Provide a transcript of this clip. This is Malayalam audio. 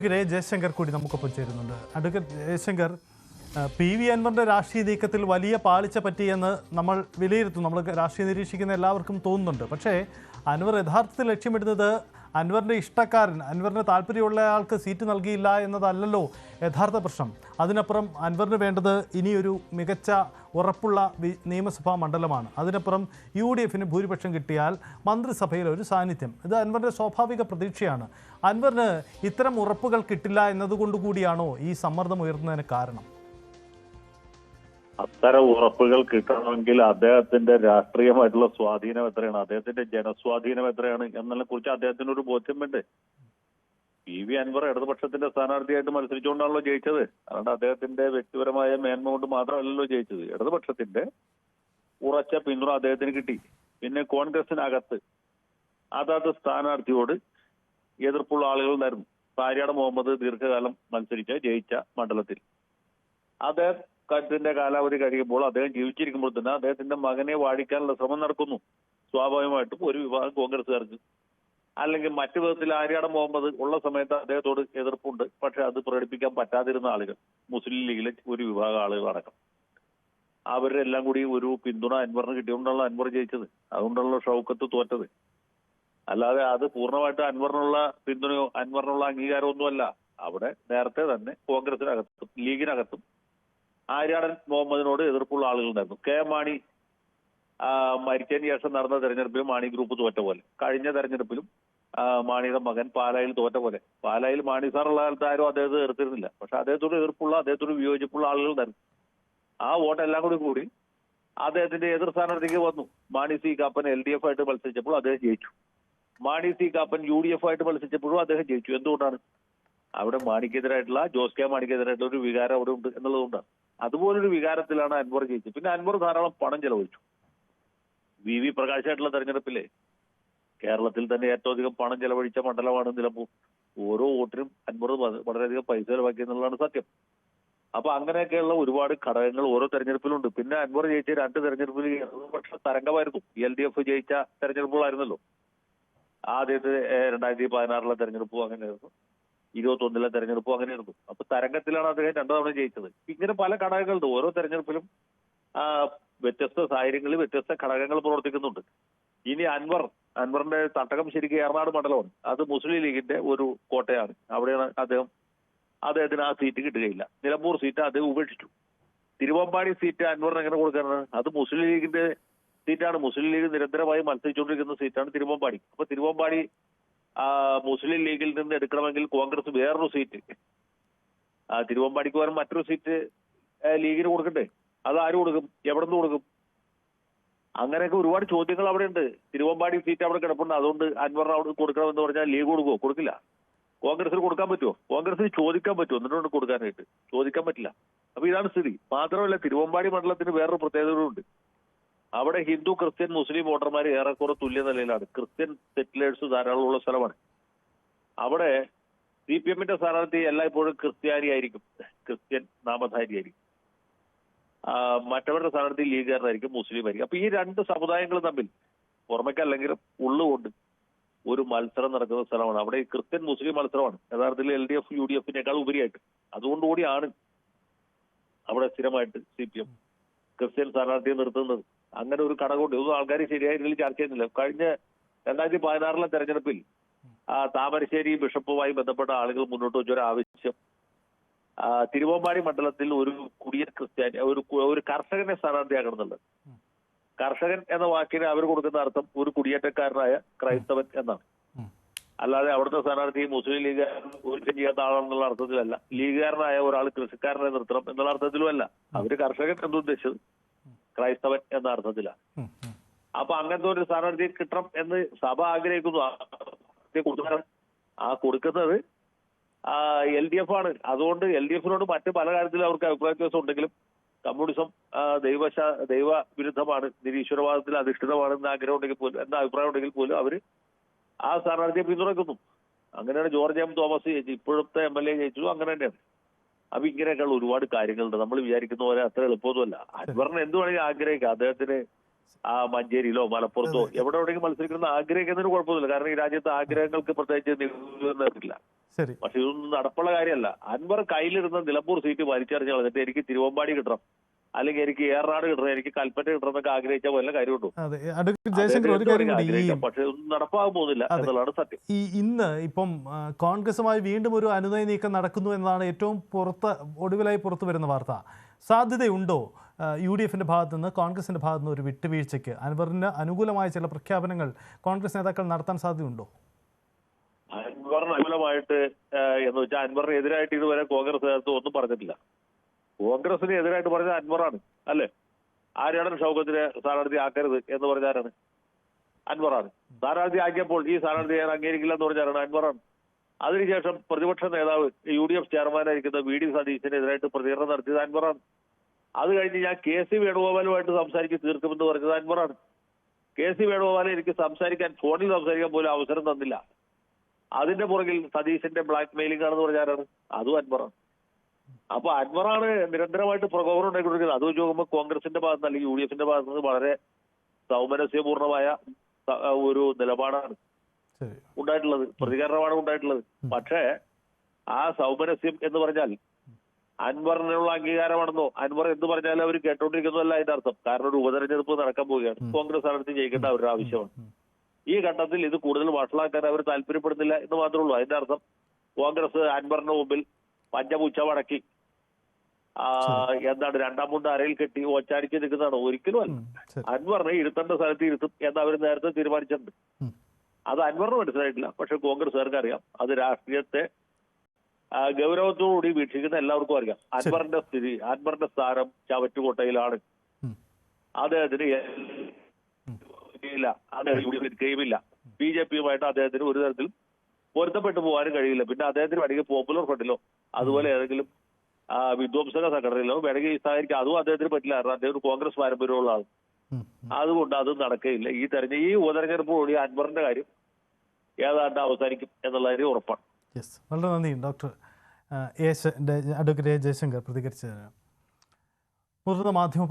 ജയശങ്കർ കൂടി നമുക്കൊപ്പം ചേരുന്നുണ്ട്. അഡ്വക്കേറ്റ് ജയശങ്കർ, PV അൻവറിന്റെ രാഷ്ട്രീയ നീക്കത്തിൽ വലിയ പാളിച്ച പറ്റിയെന്ന് നമ്മൾ വിലയിരുത്തും. നമ്മൾ രാഷ്ട്രീയം നിരീക്ഷിക്കുന്ന എല്ലാവർക്കും തോന്നുന്നുണ്ട്. പക്ഷേ അൻവർ യഥാർത്ഥത്തിൽ ലക്ഷ്യമിടുന്നത് അൻവറിന്റെ ഇഷ്ടക്കാരൻ, അൻവറിന് താല്പര്യമുള്ള ആൾക്ക് സീറ്റ് നൽകിയില്ല എന്നതല്ലല്ലോ യഥാർത്ഥ പ്രശ്നം. അതിനപ്പുറം അൻവറിന് വേണ്ടത് ഇനിയൊരു മികച്ച ഉറപ്പുള്ള നിയമസഭാ മണ്ഡലമാണ്. അതിനപ്പുറം UDFന് ഭൂരിപക്ഷം കിട്ടിയാൽ മന്ത്രിസഭയിൽ ഒരു സാന്നിധ്യം. ഇത് അൻവറിന്റെ സ്വാഭാവിക പ്രതീക്ഷയാണ്. അൻവറിന് ഇത്തരം ഉറപ്പുകൾ കിട്ടില്ല എന്നതുകൊണ്ടുകൂടിയാണോ ഈ സമ്മർദ്ദം ഉയർന്നതിന് കാരണം? അത്തരം ഉറപ്പുകൾ കിട്ടണമെങ്കിൽ അദ്ദേഹത്തിന്റെ രാഷ്ട്രീയമായിട്ടുള്ള സ്വാധീനം എത്രയാണ്, അദ്ദേഹത്തിന്റെ ജനസ്വാധീനം എത്രയാണ് എന്നതിനെ കുറിച്ച് അദ്ദേഹത്തിന് ഒരു ബോധ്യം വേണ്ടേ. PV അൻവർ ഇടതുപക്ഷത്തിന്റെ സ്ഥാനാർത്ഥിയായിട്ട് മത്സരിച്ചുകൊണ്ടാണല്ലോ ജയിച്ചത്. അതുകൊണ്ട് അദ്ദേഹത്തിന്റെ വ്യക്തിപരമായ മേന്മ കൊണ്ട് മാത്രമല്ലല്ലോ ജയിച്ചത്. ഇടതുപക്ഷത്തിന്റെ ഉറച്ച പിന്തുണ അദ്ദേഹത്തിന് കിട്ടി. പിന്നെ കോൺഗ്രസിനകത്ത് അതത് സ്ഥാനാർത്ഥിയോട് എതിർപ്പുള്ള ആളുകൾ ഉണ്ടായിരുന്നു. പാരിയാട് മുഹമ്മദ് ദീർഘകാലം ജയിച്ച മണ്ഡലത്തിൽ അദ്ദേഹത്തിന്റെ കാലാവധി കഴിയുമ്പോൾ, അദ്ദേഹം ജീവിച്ചിരിക്കുമ്പോൾ തന്നെ അദ്ദേഹത്തിന്റെ മകനെ വാഴിക്കാനുള്ള ശ്രമം നടക്കുന്നു. സ്വാഭാവികമായിട്ടും ഒരു വിഭാഗം കോൺഗ്രസ്സുകാർക്ക്, അല്ലെങ്കിൽ മറ്റു വിധത്തിൽ ആര്യാട് മുഹമ്മദ് ഉള്ള സമയത്ത് അദ്ദേഹത്തോട് എതിർപ്പുണ്ട്. പക്ഷെ അത് പ്രകടിപ്പിക്കാൻ പറ്റാതിരുന്ന ആളുകൾ, മുസ്ലിം ലീഗിലെ ഒരു വിഭാഗം ആളുകൾ അടക്കം, അവരുടെ എല്ലാം കൂടി ഒരു പിന്തുണ അൻവറിന് കിട്ടിയോണ്ടാണല്ലോ അൻവർ ജയിച്ചത്. അതുകൊണ്ടാണല്ലോ ഷൗക്കത്ത് തോറ്റത്. അല്ലാതെ അത് പൂർണ്ണമായിട്ട് അൻവറിനുള്ള പിന്തുണയോ അൻവറിനുള്ള അംഗീകാരമൊന്നുമല്ല. അവിടെ നേരത്തെ തന്നെ കോൺഗ്രസിനകത്തും ലീഗിനകത്തും ആര്യാടൻ മുഹമ്മദിനോട് എതിർപ്പുള്ള ആളുകളുണ്ടായിരുന്നു. മാണി മരിച്ചതിന് ശേഷം നടന്ന തെരഞ്ഞെടുപ്പിലും മാണി ഗ്രൂപ്പ് തോറ്റ പോലെ, കഴിഞ്ഞ തെരഞ്ഞെടുപ്പിലും മാണിയുടെ മകൻ പാലായിൽ തോറ്റ പോലെ. പാലായിൽ മാണി സാറുള്ള കാലത്ത് ആരും അദ്ദേഹത്തെ എതിർത്തിരുന്നില്ല. പക്ഷെ അദ്ദേഹത്തോട് എതിർപ്പുള്ള, അദ്ദേഹത്തോട് വിയോജിപ്പുള്ള ആളുകളുണ്ടായിരുന്നു. ആ വോട്ടെല്ലാം കൂടി അദ്ദേഹത്തിന്റെ എതിർ സ്ഥാനാർത്ഥിക്ക് വന്നു. മാണി സി കാപ്പൻ LDF ആയിട്ട് മത്സരിച്ചപ്പോൾ അദ്ദേഹം ജയിച്ചു. മാണി സി കാപ്പൻ UDF ആയിട്ട് മത്സരിച്ചപ്പോഴും അദ്ദേഹം ജയിച്ചു. എന്തുകൊണ്ടാണ്? അവിടെ മാണിക്കെതിരായിട്ടുള്ള, ജോസ് കെ മാണിക്കെതിരായിട്ടുള്ള ഒരു വികാരം അവിടെ ഉണ്ട് എന്നുള്ളതുകൊണ്ടാണ്. അതുപോലൊരു വികാരത്തിലാണ് അൻവർ ജയിച്ചത്. പിന്നെ അൻവർ ധാരാളം പണം ചെലവഴിച്ചു. VV പ്രകാശായിട്ടുള്ള തെരഞ്ഞെടുപ്പിലെ കേരളത്തിൽ തന്നെ ഏറ്റവും അധികം പണം ചെലവഴിച്ച മണ്ഡലമാണ് നിലമ്പൂർ. ഓരോ വോട്ടിനും അൻവർ വളരെയധികം പൈസ ചെലവാക്കി എന്നുള്ളതാണ് സത്യം. അപ്പൊ അങ്ങനെയൊക്കെയുള്ള ഒരുപാട് ഘടകങ്ങൾ ഓരോ തെരഞ്ഞെടുപ്പിലുണ്ട്. പിന്നെ അൻവർ ജയിച്ച 2 തെരഞ്ഞെടുപ്പിൽ പക്ഷെ തരംഗമായിരുന്നു. LDF ജയിച്ച തെരഞ്ഞെടുപ്പുകളായിരുന്നല്ലോ. ആദ്യത്തെ 2016 തെരഞ്ഞെടുപ്പും അങ്ങനെയായിരുന്നു, 21 തെരഞ്ഞെടുപ്പും അങ്ങനെയായിരുന്നു. അപ്പൊ തരംഗത്തിലാണ് അദ്ദേഹം 2 തവണ ജയിച്ചത്. ഇങ്ങനെ പല ഘടകങ്ങളുണ്ട്. ഓരോ തെരഞ്ഞെടുപ്പിലും വ്യത്യസ്ത സാഹചര്യങ്ങളിൽ വ്യത്യസ്ത ഘടകങ്ങൾ പ്രവർത്തിക്കുന്നുണ്ട്. ഇനി അൻവറിന്റെ തട്ടകം ശരിക്കും ഏറനാട് മണ്ഡലമാണ്. അത് മുസ്ലിം ലീഗിന്റെ ഒരു കോട്ടയാണ്. അവിടെയാണ് അദ്ദേഹത്തിന് ആ സീറ്റ് കിട്ടുകയില്ല. നിലമ്പൂർ സീറ്റ് അദ്ദേഹം ഉപേക്ഷിച്ചു. തിരുവമ്പാടി സീറ്റ് അൻവറിന് എങ്ങനെ കൊടുക്കാനാണ്? അത് മുസ്ലിം ലീഗിന്റെ സീറ്റാണ്. മുസ്ലിം ലീഗ് നിരന്തരമായി മത്സരിച്ചുകൊണ്ടിരിക്കുന്ന സീറ്റാണ് തിരുവമ്പാടി. അപ്പൊ തിരുവമ്പാടി മുസ്ലിം ലീഗിൽ നിന്ന് എടുക്കണമെങ്കിൽ കോൺഗ്രസ് വേറൊരു സീറ്റ്, തിരുവമ്പാടിക്ക് പകരം മറ്റൊരു സീറ്റ് ലീഗിന് കൊടുക്കണ്ടേ? അത് ആര് കൊടുക്കും? എവിടെ നിന്ന് കൊടുക്കും? അങ്ങനെയൊക്കെ ഒരുപാട് ചോദ്യങ്ങൾ അവിടെ ഉണ്ട്. തിരുവമ്പാടി സീറ്റ് അവിടെ കിടപ്പുണ്ട്. അതുകൊണ്ട് അൻവറിന് അവിടെ കൊടുക്കണമെന്ന് പറഞ്ഞാൽ ലീഗ് കൊടുക്കുമോ? കൊടുക്കില്ല. കോൺഗ്രസിന് കൊടുക്കാൻ പറ്റുമോ? കോൺഗ്രസിന് ചോദിക്കാൻ പറ്റുമോ? എന്നിട്ടുണ്ട് കൊടുക്കാനായിട്ട് ചോദിക്കാൻ പറ്റില്ല. അപ്പൊ ഇതാണ് സ്ഥിതി. മാത്രമല്ല, തിരുവമ്പാടി മണ്ഡലത്തിന് വേറൊരു പ്രത്യേകതകളുണ്ട്. അവിടെ ഹിന്ദു, ക്രിസ്ത്യൻ, മുസ്ലിം വോട്ടർമാർ ഏറെക്കുറെ തുല്യ നിലയിലാണ്. ക്രിസ്ത്യൻ സെറ്റിലേഴ്സ് ധാരാളമുള്ള സ്ഥലമാണ്. അവിടെ CPMന്റെ സ്ഥാനാർത്ഥി എല്ലായ്പ്പോഴും ക്രിസ്ത്യാനി ആയിരിക്കും, ക്രിസ്ത്യൻ നാമധാരിയായിരിക്കും. മറ്റവരുടെ സ്ഥാനാർത്ഥി ലീഗുകാരനായിരിക്കും, മുസ്ലിം ആയിരിക്കും. അപ്പൊ ഈ 2 സമുദായങ്ങൾ തമ്മിൽ പുറമേക്കല്ലെങ്കിലും ഉള്ളുകൊണ്ട് ഒരു മത്സരം നടക്കുന്ന സ്ഥലമാണ്. അവിടെ ഈ ക്രിസ്ത്യൻ മുസ്ലിം മത്സരമാണ് യഥാർത്ഥത്തിൽ LDF UDFനേക്കാൾ ഉപരിയായിട്ട്. അതുകൊണ്ടുകൂടിയാണ് അവിടെ സ്ഥിരമായിട്ട് CPM ക്രിസ്ത്യൻ സ്ഥാനാർത്ഥിയെ നിർത്തുന്നത്. അങ്ങനെ ഒരു ഘടകമുണ്ട്. ഇതൊന്നും ആൾക്കാർ ശരിയായ രീതിയിൽ ചർച്ച ചെയ്യുന്നില്ല. കഴിഞ്ഞ 2016 തെരഞ്ഞെടുപ്പിൽ താമരശ്ശേരി ബിഷപ്പുമായി ബന്ധപ്പെട്ട ആളുകൾ മുന്നോട്ട് വെച്ചൊരു ആവശ്യം, തിരുവമ്പാടി മണ്ഡലത്തിൽ ഒരു കുടിയൻ ക്രിസ്ത്യാനി, ഒരു കർഷകനെ സ്ഥാനാർത്ഥിയാക്കണം എന്നുള്ളത്. കർഷകൻ എന്ന വാക്കിന് അവർ കൊടുക്കുന്ന അർത്ഥം ഒരു കുടിയേറ്റക്കാരനായ ക്രൈസ്തവൻ എന്നാണ്. അല്ലാതെ അവിടുത്തെ സ്ഥാനാർത്ഥി മുസ്ലിം ലീഗുകാരൻ ഒരു ചെയ്യാത്ത ആളെന്നുള്ള അർത്ഥത്തിലല്ല, ലീഗുകാരനായ ഒരാൾ കൃഷിക്കാരനെ നിർത്തണം എന്നുള്ള അർത്ഥത്തിലുമല്ല. അവര് കർഷകൻ എന്നുദ്ദേശിച്ചത് ക്രൈസ്തവൻ എന്ന അർത്ഥത്തിലാണ്. അപ്പൊ അങ്ങനത്തെ ഒരു സ്ഥാനാർത്ഥി കിട്ടണം എന്ന് സഭ ആഗ്രഹിക്കുന്നു. കൊടുക്കുന്നത് LDF ആണ്. അതുകൊണ്ട് LDFനോട് മറ്റ് പല കാര്യത്തിലും അവർക്ക് അഭിപ്രായ വ്യത്യാസം ഉണ്ടെങ്കിലും കമ്മ്യൂണിസം ദൈവ വിരുദ്ധമാണ്, നിരീശ്വരവാദത്തിൽ അധിഷ്ഠിതമാണെന്ന് ആഗ്രഹം ഉണ്ടെങ്കിൽ പോലും, എന്ന അഭിപ്രായം ഉണ്ടെങ്കിൽ പോലും അവര് ആ സ്ഥാനാർത്ഥിയെ പിന്തുണയ്ക്കുന്നു. അങ്ങനെയാണ് ജോർജ് M. തോമസ് ജയിച്ചു, ഇപ്പോഴത്തെ MLA ജയിച്ചു. അങ്ങനെ തന്നെയാണ്. അപ്പൊ ഇങ്ങനെയൊക്കെയുള്ള ഒരുപാട് കാര്യങ്ങളുണ്ട്. നമ്മൾ വിചാരിക്കുന്ന പോലെ അത്ര എളുപ്പമൊന്നുമല്ല. അൻവറിന് എന്ത് വേണമെങ്കിൽ ആഗ്രഹിക്കാം. അദ്ദേഹത്തിന് മഞ്ചേരിയിലോ മലപ്പുറത്തോ എവിടെയെങ്കിലും മത്സരിക്കണമെന്ന് ആഗ്രഹിക്കുന്നതിന് കുഴപ്പമൊന്നുമില്ല. കാരണം ഈ രാജ്യത്ത് ആഗ്രഹങ്ങൾക്ക് പ്രത്യേകിച്ച് നിലനിർത്തില്ല. ശരി. പക്ഷെ ഇതൊന്നും നടപ്പുള്ള കാര്യമല്ല. അൻവർ കയ്യിലിരുന്ന നിലമ്പൂർ സീറ്റ് വലിച്ചെറിഞ്ഞ് കളഞ്ഞിട്ട് എനിക്ക് തിരുവമ്പാടി കിട്ടണം, അല്ലെങ്കിൽ എനിക്ക് ഏറനാട് കിട്ടണം, എനിക്ക് കൽപ്പറ്റ കിട്ടണം എന്നൊക്കെ ആഗ്രഹിച്ച വല്ല കാര്യമുണ്ടോ? പക്ഷെ ഒന്നും നടപ്പാകാൻ പോകുന്നില്ല എന്നുള്ളതാണ് സത്യം. ഇന്ന് ഇപ്പം കോൺഗ്രസുമായി വീണ്ടും ഒരു അനുനയ നീക്കം നടക്കുന്നു എന്നതാണ് ഏറ്റവും ഒടുവിലായി പുറത്തു വരുന്ന വാർത്ത. സാധ്യതയുണ്ടോ UDFിന്റെ ഭാഗത്തു നിന്ന്, കോൺഗ്രസിന്റെ ഭാഗത്തു നിന്ന് ഒരു വിട്ടുവീഴ്ചയ്ക്ക്, അൻവറിന് അനുകൂലമായ ചില പ്രഖ്യാപനങ്ങൾ കോൺഗ്രസ് നേതാക്കൾ നടത്താൻ സാധ്യതയുണ്ടോ? അൻവറിന് അനുകൂലമായിട്ട് എന്ന് വെച്ചാൽ അൻവറിന് എതിരായിട്ട് ഇതുവരെ കോൺഗ്രസ് നേതൃത്വം ഒന്നും പറഞ്ഞിട്ടില്ല. കോൺഗ്രസിന് എതിരായിട്ട് പറഞ്ഞത് അൻവറാണ്, അല്ലേ? ആര്യാടൻ ഷൗക്കത്തിനെ സ്ഥാനാർത്ഥി ആക്കരുത് എന്ന് പറഞ്ഞാരാണ്? അൻവറാണ്. സ്ഥാനാർത്ഥി ആക്കിയപ്പോൾ ഈ സ്ഥാനാർത്ഥി ഞാൻ അംഗീകരിക്കില്ല എന്ന് പറഞ്ഞാരാണ്? അൻവറാണ്. അതിനുശേഷം പ്രതിപക്ഷ നേതാവ് UDF ചെയർമാനായിരിക്കുന്ന VD സതീശനെതിരായിട്ട് പ്രതികരണം നടത്തിയത് അൻവറാണ്. അത് കഴിഞ്ഞ് ഞാൻ KC വേണുഗോപാലുമായിട്ട് സംസാരിച്ച് തീർക്കുമെന്ന് പറഞ്ഞത് അൻവറാണ്. KC വേണുഗോപാലെ എനിക്ക് ഫോണിൽ സംസാരിക്കാൻ പോലും അവസരം തന്നില്ല. അതിന്റെ പുറകിൽ സതീശന്റെ ബ്ലാക്ക് മെയിലിംഗ് ആണെന്ന് പറഞ്ഞാരാണ്? അതും അൻവറാണ്. അപ്പൊ അൻവറാണ് നിരന്തരമായിട്ട് പ്രകോപനം ഉണ്ടായിക്കൊണ്ടിരിക്കുന്നത്. അത് വെച്ച് നോക്കുമ്പോൾ കോൺഗ്രസിന്റെ ഭാഗത്ത് അല്ലെങ്കിൽ UDFിന്റെ ഭാഗത്ത് നിന്ന് വളരെ സൗമനസ്യപൂർണമായ ഒരു നിലപാടാണ് ഉണ്ടായിട്ടുള്ളത്, പ്രതികരണമാണ് ഉണ്ടായിട്ടുള്ളത്. പക്ഷേ ആ സൗമനസ്യം എന്ന് പറഞ്ഞാൽ അൻവറിനുള്ള അംഗീകാരമാണെന്നോ, അൻവർ എന്ത് പറഞ്ഞാലും അവർ കേട്ടോണ്ടിരിക്കുന്നതല്ല അതിന്റെ അർത്ഥം. കാരണം ഒരു ഉപതെരഞ്ഞെടുപ്പ് നടക്കാൻ പോവുകയാണ്. കോൺഗ്രസ് സ്ഥാനാർത്ഥി ജയിക്കേണ്ട അവരുടെ ആവശ്യമാണ്. ഈ ഘട്ടത്തിൽ ഇത് കൂടുതൽ വഷളാക്കാൻ അവർ താല്പര്യപ്പെടുന്നില്ല എന്ന് മാത്രമേ ഉള്ളൂ. അതിന്റെ അർത്ഥം കോൺഗ്രസ് അൻവറിന്റെ മുമ്പിൽ പഞ്ചപുച്ച മടക്കി രണ്ടാം മുണ്ട് അരയിൽ കെട്ടി ഒച്ചാടിച്ച് നിൽക്കുന്നതാണ്. ഒരിക്കലും അല്ല. അൻവറിനെ ഇരുത്തേണ്ട സ്ഥലത്ത് ഇരുത്തും എന്ന് അവർ നേരത്തെ തീരുമാനിച്ചിട്ടുണ്ട്. അത് അൻവറിന് മനസ്സിലായിട്ടില്ല. പക്ഷെ കോൺഗ്രസ്സുകാർക്ക് അറിയാം. അത് രാഷ്ട്രീയത്തെ ഗൗരവത്തോടുകൂടി വീക്ഷിക്കുന്ന എല്ലാവർക്കും അറിയാം. അൻവറിന്റെ സ്ഥിതി, അൻവറിന്റെ സ്ഥാനം ചവറ്റുകൊട്ടയിലാണ്. അദ്ദേഹത്തിന് കഴിയില്ല. BJPയുമായിട്ട് അദ്ദേഹത്തിന് ഒരു തരത്തിലും പൊരുത്തപ്പെട്ടു പോകാനും കഴിയില്ല. പിന്നെ അദ്ദേഹത്തിന് വേണമെങ്കിൽ പോപ്പുലർ ഫ്രണ്ടിലോ അതുപോലെ ഏതെങ്കിലും വിധ്വംസക സംഘടനയിലോ വേണമെങ്കിൽ സഹകരിക്കാം. അതും അദ്ദേഹത്തിന് പറ്റില്ല. കാരണം അദ്ദേഹം ഒരു കോൺഗ്രസ് പാരമ്പര്യമുള്ള ആൾ. അതുകൊണ്ട് അത് നടക്കുകയില്ല. ഈ ഉപതെരഞ്ഞെടുപ്പോടുകൂടി അൻവറിന്റെ കാര്യം ഏതാണ്ട് അവസാനിക്കും എന്നുള്ളതിന് ഉറപ്പാണ്. വളരെ നന്ദി ഡോക്ടർ അഡ്വക്കേറ്റ് ജയശങ്കർ പ്രതികരിച്ചതിന്. മുതിർന്ന മാധ്യമ